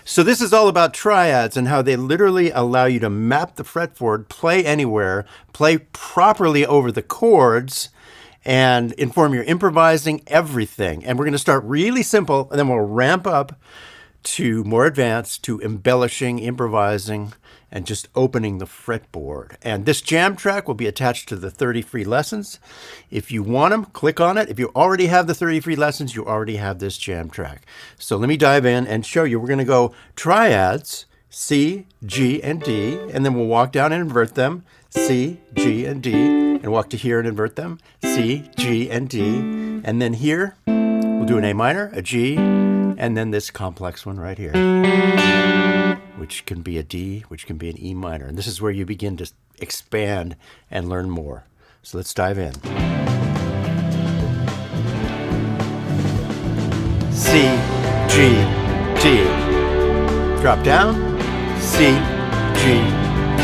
So this is all about triads and how they literally allow you to map the fretboard, play anywhere, play properly over the chords, and inform your improvising, everything. And we're going to start really simple, and then we'll ramp up to more advanced, to embellishing, improvising, and just opening the fretboard. And this jam track will be attached to the 30 free lessons. If you want them, click on it. If you already have the 30 free lessons, you already have this jam track. So let me dive in and show you. We're going to go triads, C, G, and D, and then we'll walk down and invert them, C, G, and D, and walk to here and invert them, C, G, and D. And then here, we'll do an A minor, a G, and then this complex one right here, which can be a D, which can be an E minor. And this is where you begin to expand and learn more. So let's dive in. C, G, D. Drop down, C, G,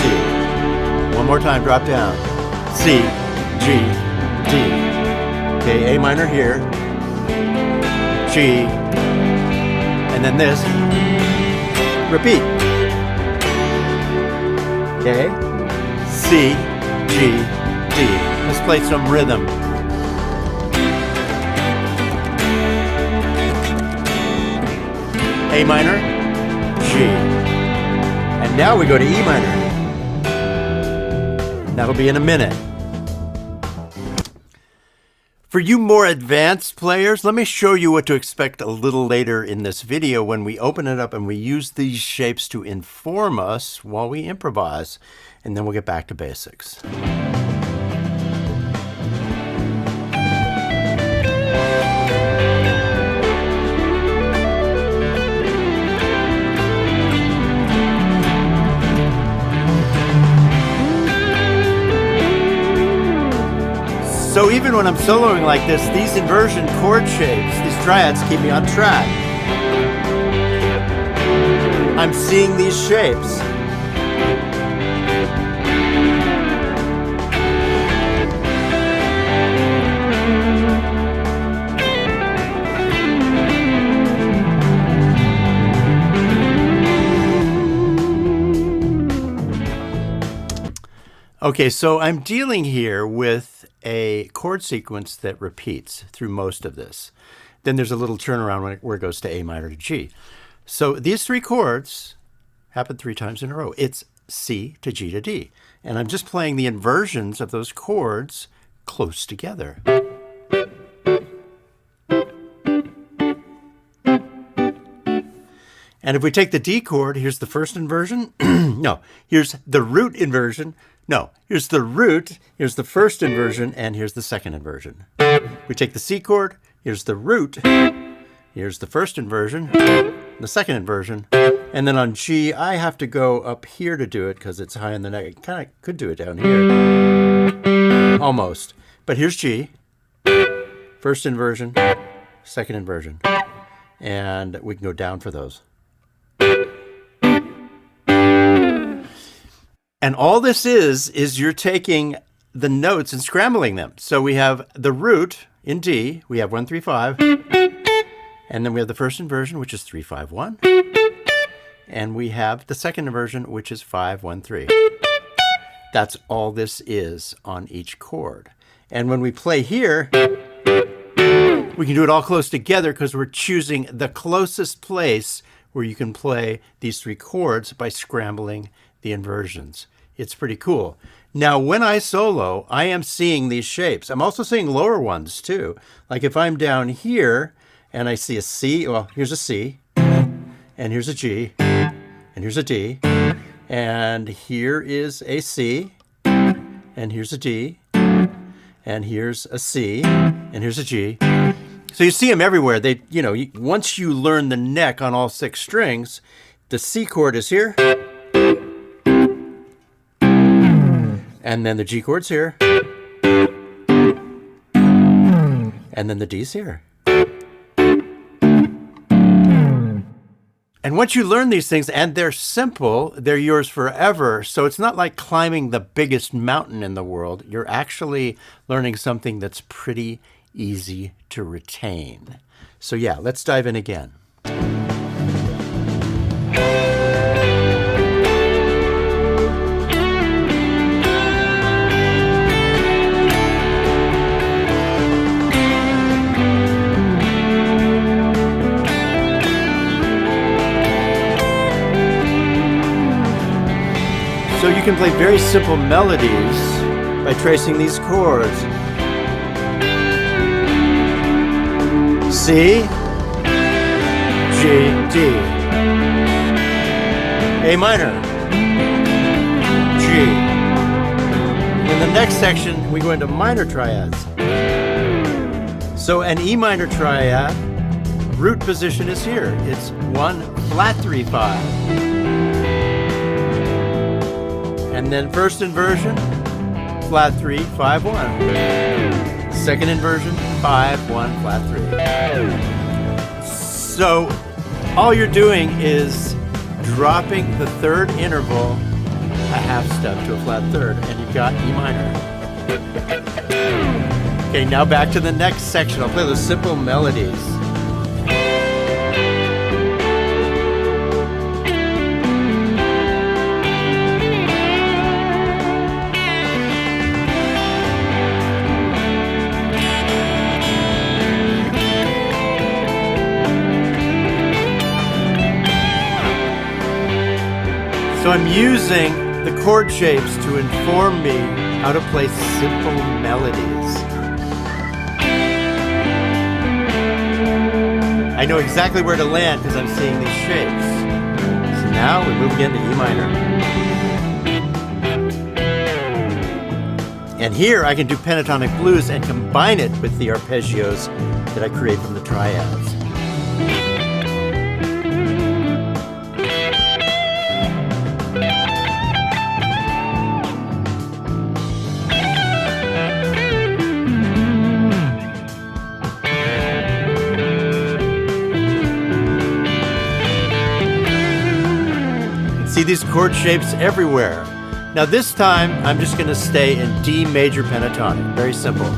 D. One more time, drop down, C, G, D. Okay, A minor here, G, and then this. Repeat. Okay. C, G, D. Let's play some rhythm. A minor, G. And now we go to E minor. That'll be in a minute. For you more advanced players, let me show you what to expect a little later in this video when we open it up and we use these shapes to inform us while we improvise, and then we'll get back to basics. So even when I'm soloing like this, these inversion chord shapes, these triads keep me on track. I'm seeing these shapes. Okay, so I'm dealing here with a chord sequence that repeats through most of this. Then there's a little turnaround where it goes to A minor to G. So these three chords happen 3 times in a row. It's C to G to D. And I'm just playing the inversions of those chords close together. And if we take the D chord, here's the first inversion. No, here's the root inversion. No, here's the root, here's the first inversion, and here's the second inversion. We take the C chord, here's the root, here's the first inversion, the second inversion, and then on G, I have to go up here to do it because it's high in the neck. I kind of could do it down here. Almost. But here's G, first inversion, second inversion, and we can go down for those. And all this is you're taking the notes and scrambling them. So we have the root in D, we have 1, 3, 5. And then we have the first inversion, which is 3, 5, 1. And we have the second inversion, which is 5, 1, 3. That's all this is on each chord. And when we play here, we can do it all close together because we're choosing the closest place where you can play these 3 chords by scrambling the inversions. It's pretty cool. Now, when I solo, I am seeing these shapes. I'm also seeing lower ones too. Like if I'm down here and I see a C, well, here's a C, and here's a G, and here's a D, and here is a C, and here's a D, and here's a C, and here's a G. So you see them everywhere. They, once you learn the neck on all 6 strings, the C chord is here. And then the G chord's here. And then the D's here. And once you learn these things, and they're simple, they're yours forever. So it's not like climbing the biggest mountain in the world. You're actually learning something that's pretty easy to retain. So yeah, let's dive in again. So you can play very simple melodies by tracing these chords. C, G, D, A minor, G. In the next section, we go into minor triads. So an E minor triad, root position is here. It's 1 flat 3 5. And then first inversion, flat 3 5 1. Second inversion, 5 1 flat 3. So all you're doing is dropping the third interval a half step to a flat third, and you've got E minor. Okay, now back to the next section. I'll play those simple melodies. So I'm using the chord shapes to inform me how to play simple melodies. I know exactly where to land because I'm seeing these shapes. So now we move again to E minor. And here I can do pentatonic blues and combine it with the arpeggios that I create from the triads. See these chord shapes everywhere. Now this time, I'm just going to stay in D major pentatonic. Very simple.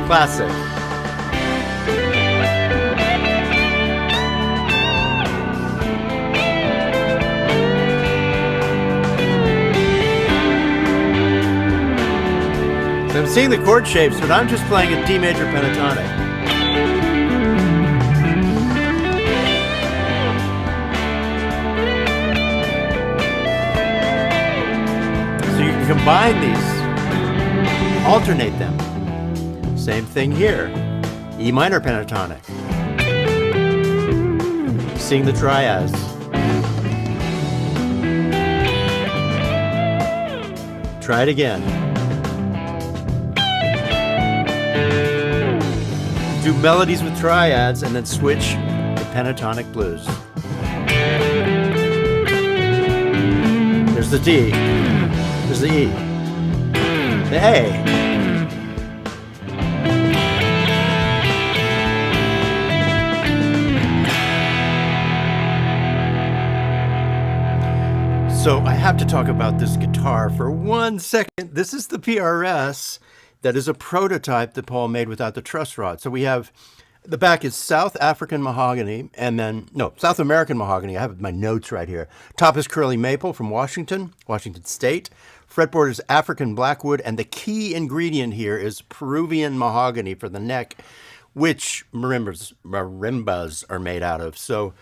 Classic. So I'm seeing the chord shapes, but I'm just playing a D major pentatonic. So you can combine these, alternate them. Same thing here, E minor pentatonic. Seeing the triads. Try it again. Do melodies with triads and then switch to pentatonic blues. There's the D, there's the E, the A. So I have to talk about this guitar for 1 second. This is the PRS. That is a prototype that Paul made without the truss rod. So we have, the back is South African mahogany, and then, no, South American mahogany. I have my notes right here. Top is curly maple from Washington State. Fretboard is African blackwood, and the key ingredient here is Peruvian mahogany for the neck, which marimbas are made out of. So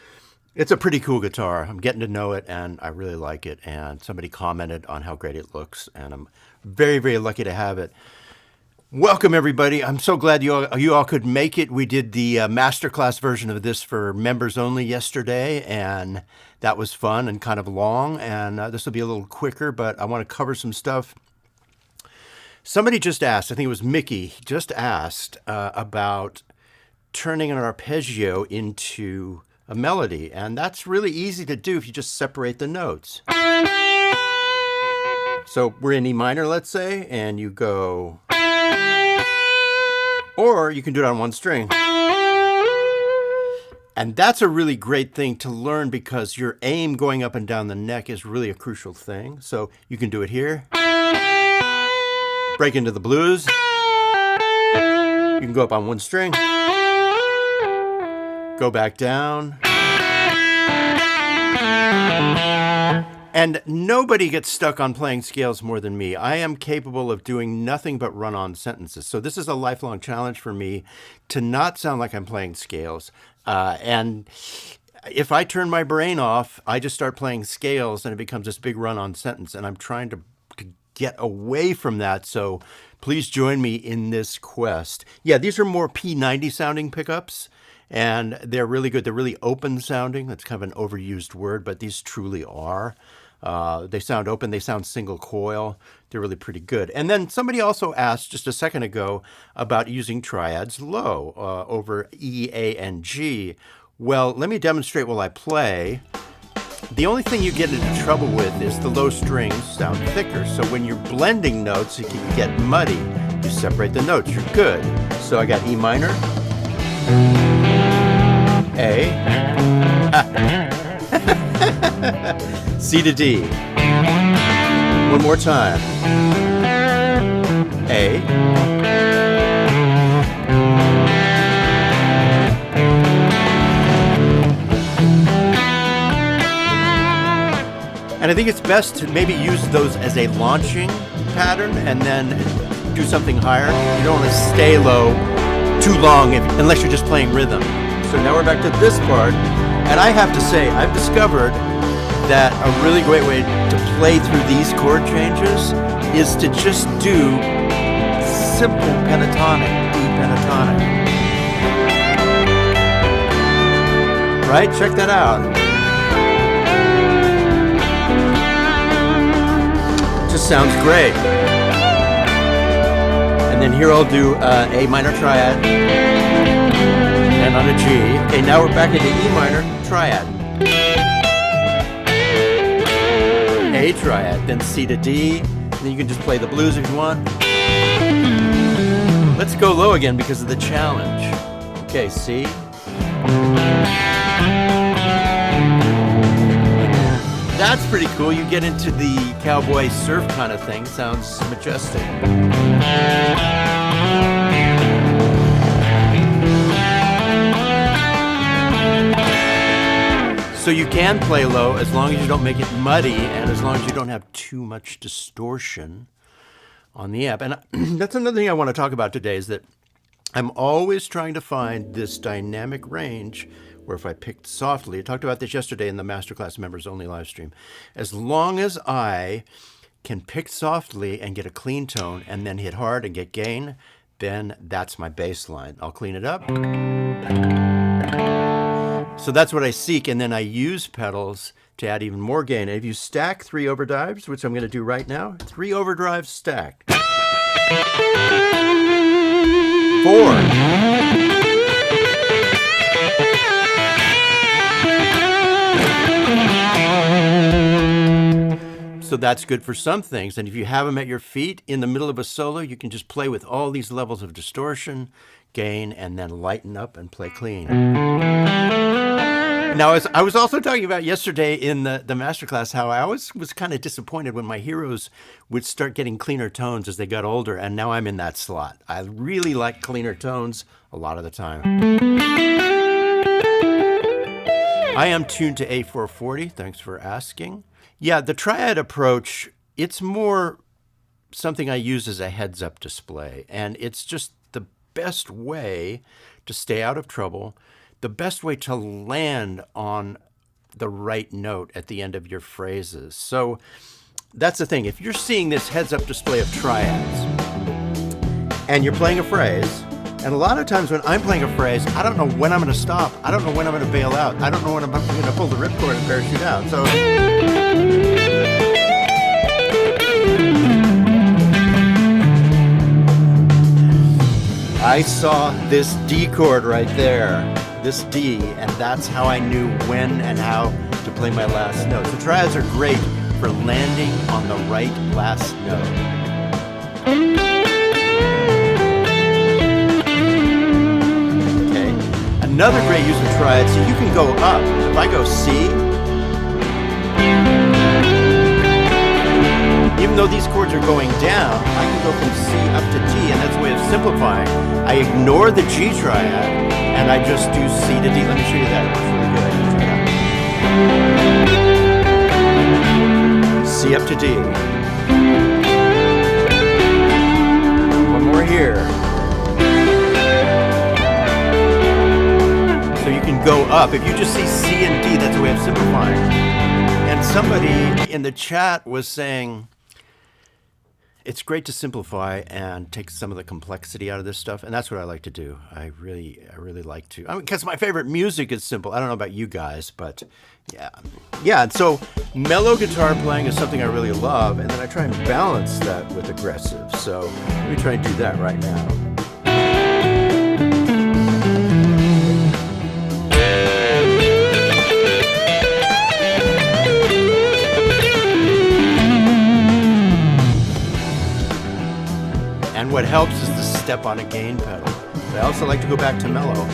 it's a pretty cool guitar. I'm getting to know it, and I really like it. And somebody commented on how great it looks, and I'm very, very lucky to have it. Welcome, everybody. I'm so glad you all could make it. We did the Masterclass version of this for members only yesterday, and that was fun and kind of long, and this will be a little quicker, but I want to cover some stuff. Somebody just asked, I think it was Mickey, just asked about turning an arpeggio into a melody, and that's really easy to do if you just separate the notes. So we're in E minor, let's say, and you go... Or you can do it on one string. And that's a really great thing to learn because your aim going up and down the neck is really a crucial thing. So you can do it here. Break into the blues. You can go up on one string. Go back down. And nobody gets stuck on playing scales more than me. I am capable of doing nothing but run-on sentences. So this is a lifelong challenge for me to not sound like I'm playing scales. And if I turn my brain off, I just start playing scales and it becomes this big run-on sentence. And I'm trying to get away from that. So please join me in this quest. Yeah, these are more P90 sounding pickups. And they're really good. They're really open sounding. That's kind of an overused word, but these truly are. They sound open. They sound single coil. They're really pretty good. And then somebody also asked just a second ago about using triads low over E, A, and G. Well, let me demonstrate while I play. The only thing you get into trouble with is the low strings sound thicker. So when you're blending notes, it can get muddy. You separate the notes. You're good. So I got E minor, A, C to D. One more time. A, and I think it's best to maybe use those as a launching pattern and then do something higher. You don't want to stay low too long unless you're just playing rhythm. So now we're back to this part, and I have to say I've discovered that a really great way to play through these chord changes is to just do simple pentatonic, E pentatonic. Right? Check that out. Just sounds great. And then here I'll do A minor triad and on a G. Okay, now we're back into E minor triad. A triad, then C to D, and then you can just play the blues if you want. Let's go low again because of the challenge. Okay, C. That's pretty cool. You get into the cowboy surf kind of thing. Sounds majestic. So you can play low as long as you don't make it muddy and as long as you don't have too much distortion on the amp. And that's another thing I want to talk about today is that I'm always trying to find this dynamic range where if I picked softly, I talked about this yesterday in the Masterclass members only live stream, as long as I can pick softly and get a clean tone and then hit hard and get gain, then that's my bass line. I'll clean it up. So that's what I seek, and then I use pedals to add even more gain. And if you stack 3 overdrives, which I'm going to do right now, 3 overdrives stacked. 4. So that's good for some things. And if you have them at your feet in the middle of a solo, you can just play with all these levels of distortion, gain, and then lighten up and play clean. Now, as I was also talking about yesterday in the Masterclass, how I always was kind of disappointed when my heroes would start getting cleaner tones as they got older, and now I'm in that slot. I really like cleaner tones a lot of the time. I am tuned to A440. Thanks for asking. Yeah, the triad approach, it's more something I use as a heads-up display, and it's just the best way to stay out of trouble, the best way to land on the right note at the end of your phrases. So that's the thing. If you're seeing this heads-up display of triads, and you're playing a phrase, and a lot of times when I'm playing a phrase, I don't know when I'm going to stop. I don't know when I'm going to bail out. I don't know when I'm going to pull the ripcord and parachute out. So I saw this D chord right there, this D, and that's how I knew when and how to play my last note. So triads are great for landing on the right last note. Another great use of triads, so you can go up. If I go C, even though these chords are going down, I can go from C up to D, and that's a way of simplifying. I ignore the G triad, and I just do C to D. Let me show you that. It works really good. I can try it out. C up to D. One more here. So you can go up. If you just see C and D, that's a way of simplifying. And somebody in the chat was saying, it's great to simplify and take some of the complexity out of this stuff, and that's what I like to do. I really like to. Because my favorite music is simple. I don't know about you guys, but yeah. And so mellow guitar playing is something I really love, and then I try and balance that with aggressive. So let me try and do that right now. And what helps is to step on a gain pedal. But I also like to go back to mellow.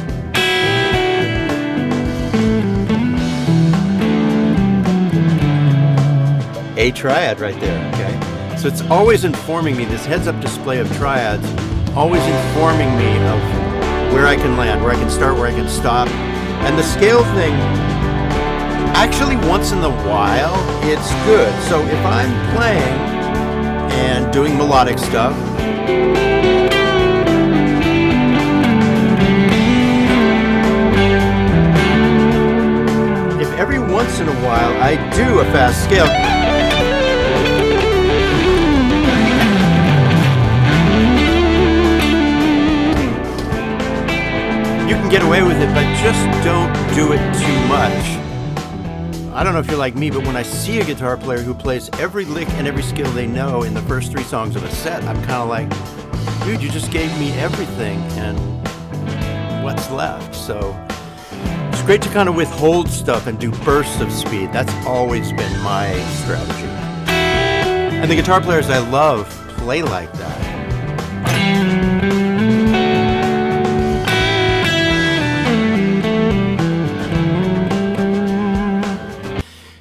A triad right there, okay? So it's always informing me, this heads-up display of triads, always informing me of where I can land, where I can start, where I can stop. And the scale thing, actually once in a while, it's good. So if I'm playing and doing melodic stuff, if every once in a while I do a fast scale, you can get away with it, but just don't do it too much. I don't know if you're like me, but when I see a guitar player who plays every lick and every scale they know in the first 3 songs of a set, I'm kind of like, dude, you just gave me everything, and what's left? So it's great to kind of withhold stuff and do bursts of speed. That's always been my strategy. And the guitar players I love play like that.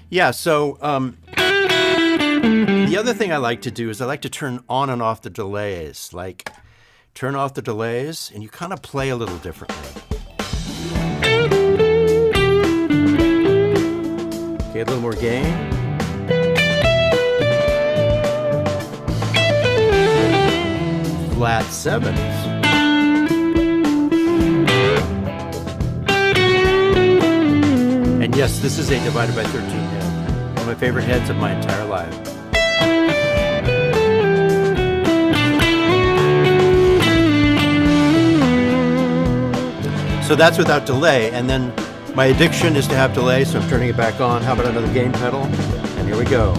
Yeah, so the other thing I like to do is I like to turn on and off the delays. Like, turn off the delays, and you kind of play a little differently. Okay, a little more gain. Flat 7s. And yes, this is a divided by 13 head. One of my favorite heads of my entire life. So that's without delay, and then my addiction is to have delay, so I'm turning it back on. How about another gain pedal? And here we go.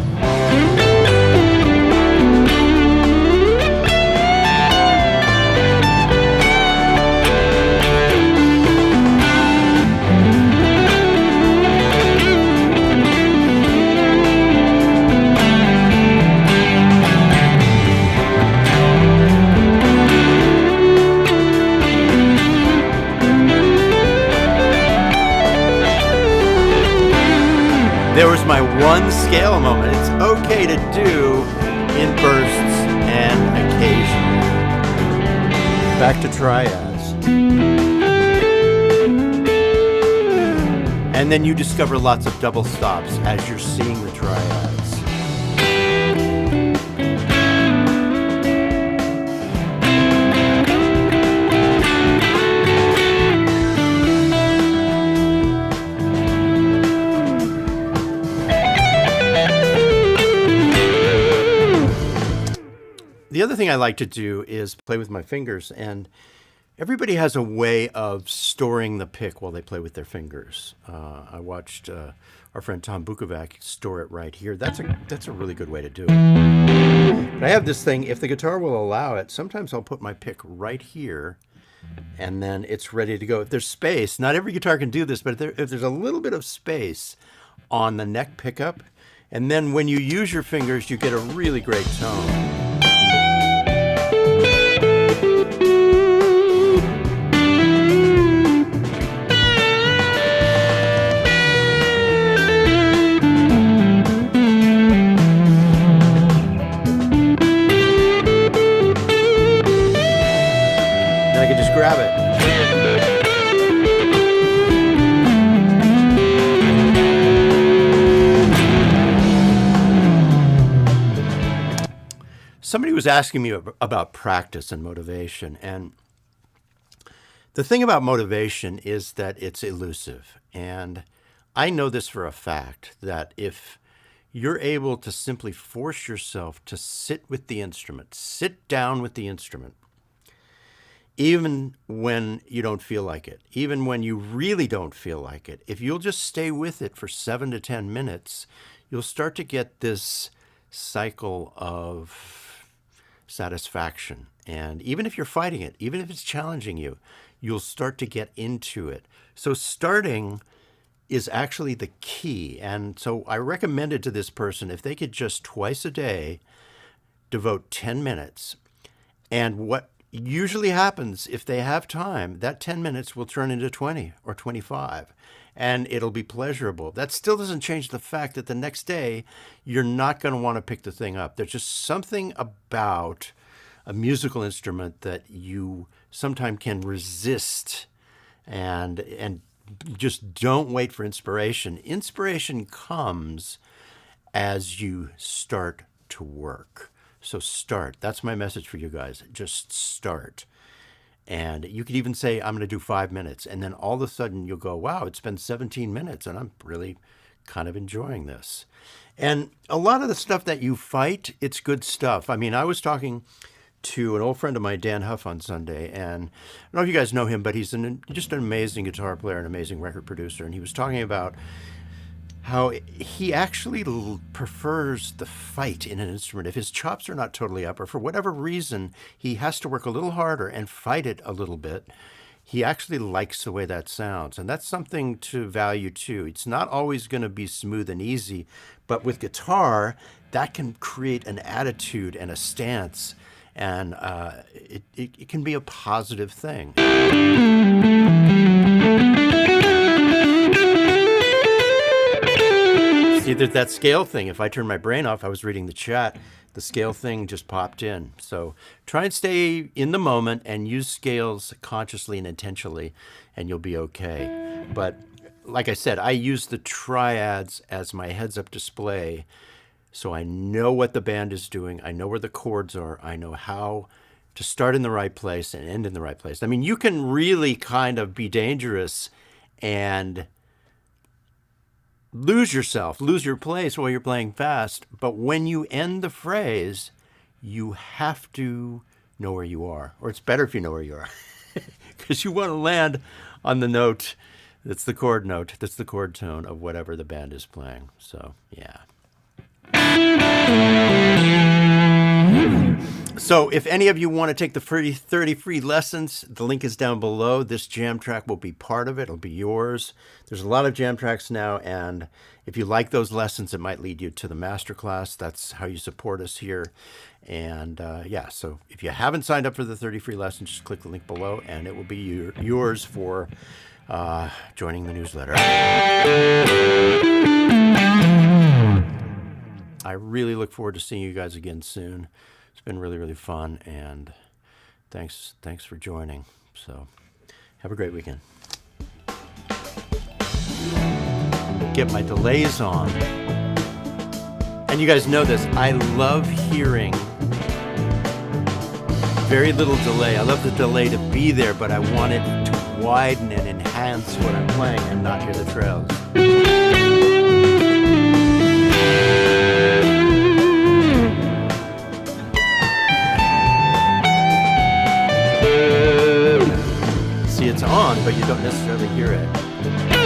There was my one scale moment. It's okay to do in bursts and occasionally. Back to triads. And then you discover lots of double stops as you're seeing the triads. The other thing I like to do is play with my fingers, and everybody has a way of storing the pick while they play with their fingers. I watched our friend Tom Bukovac store it right here. That's a really good way to do it. But I have this thing, if the guitar will allow it, sometimes I'll put my pick right here, and then it's ready to go. If there's space, not every guitar can do this, but if there's a little bit of space on the neck pickup, and then when you use your fingers, you get a really great tone. Grab it. Somebody was asking me about practice and motivation, and the thing about motivation is that it's elusive. And I know this for a fact, that if you're able to simply force yourself to sit with the instrument, sit down with the instrument, even when you don't feel like it, even when you really don't feel like it, if you'll just stay with it for 7 to 10 minutes, you'll start to get this cycle of satisfaction. And even if you're fighting it, even if it's challenging you, you'll start to get into it. So starting is actually the key. And so I recommended to this person, if they could just twice a day devote 10 minutes. And what usually happens, if they have time, that 10 minutes will turn into 20 or 25. And it'll be pleasurable. That still doesn't change the fact that the next day, you're not going to want to pick the thing up. There's just something about a musical instrument that you sometimes can resist, and just don't wait for inspiration. Inspiration comes as you start to work. So start. That's my message for you guys. Just start. And you could even say, I'm going to do 5 minutes. And then all of a sudden you'll go, wow, it's been 17 minutes and I'm really kind of enjoying this. And a lot of the stuff that you fight, it's good stuff. I mean, I was talking to an old friend of mine, Dan Huff, on Sunday. And I don't know if you guys know him, but he's just an amazing guitar player, an amazing record producer. And he was talking about how he actually prefers the fight in an instrument. If his chops are not totally up, or for whatever reason, he has to work a little harder and fight it a little bit, he actually likes the way that sounds. And that's something to value too. It's not always going to be smooth and easy, but with guitar, that can create an attitude and a stance, and it can be a positive thing. See, there's that scale thing. If I turn my brain off, I was reading the chat, the scale thing just popped in. So try and stay in the moment and use scales consciously and intentionally, and you'll be okay. But like I said, I use the triads as my heads-up display, so I know what the band is doing. I know where the chords are. I know how to start in the right place and end in the right place. I mean, you can really kind of be dangerous and lose yourself, lose your place while you're playing fast. But when you end the phrase, you have to know where you are. Or it's better if you know where you are, because you want to land on the note that's the chord note, that's the chord tone of whatever the band is playing. So, yeah. So if any of you want to take the 30 free lessons, the link is down below. This jam track will be part of it. It'll be yours. There's a lot of jam tracks now, and if you like those lessons, it might lead you to the Masterclass. That's how you support us here. And yeah, so if you haven't signed up for the 30 free lessons, just click the link below, and it will be yours for joining the newsletter. I really look forward to seeing you guys again soon. It's been really, really fun, and thanks for joining. So have a great weekend. Get my delays on. And you guys know this, I love hearing very little delay. I love the delay to be there, but I want it to widen and enhance what I'm playing and not hear the trails. See, it's on, but you don't necessarily hear it.